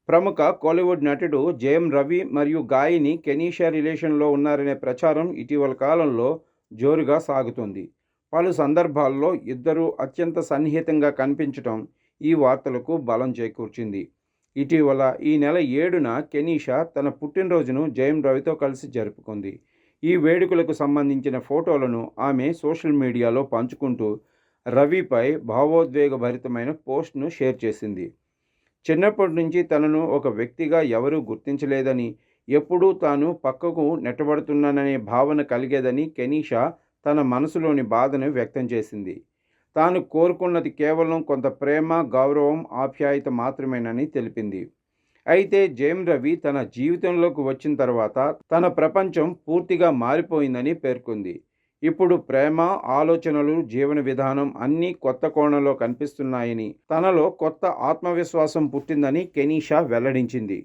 ప్రముఖ కోలీవుడ్ నటుడు జయం రవి మరియు గాయని కెనీషా రిలేషన్లో ఉన్నారనే ప్రచారం ఇటీవల కాలంలో జోరుగా సాగుతోంది. పలు సందర్భాల్లో ఇద్దరూ అత్యంత సన్నిహితంగా కనిపించటం ఈ వార్తలకు బలం చేకూర్చింది. ఇటీవల ఈ నెల 7న కెనీషా తన పుట్టినరోజును జయం రవితో కలిసి జరుపుకుంది. ఈ వేడుకలకు సంబంధించిన ఫోటోలను ఆమె సోషల్ మీడియాలో పంచుకుంటూ రవిపై భావోద్వేగభరితమైన పోస్ట్ను షేర్ చేసింది. చిన్నప్పటి నుంచి తనను ఒక వ్యక్తిగా ఎవరూ గుర్తించలేదని, ఎప్పుడూ తాను పక్కకు నెట్టబడుతున్నాననే భావన కలిగేదని కెనీషా తన మనసులోని బాధను వ్యక్తం చేసింది. తాను కోరుకున్నది కేవలం కొంత ప్రేమ, గౌరవం, ఆప్యాయత మాత్రమేనని తెలిపింది. అయితే జయం రవి తన జీవితంలోకి వచ్చిన తర్వాత తన ప్రపంచం పూర్తిగా మారిపోయిందని పేర్కొంది. ఇప్పుడు ప్రేమ, ఆలోచనలు, జీవన విధానం అన్నీ కొత్త కోణంలో కనిపిస్తున్నాయని, తనలో కొత్త ఆత్మవిశ్వాసం పుట్టిందని కెనీషా వెల్లడించింది.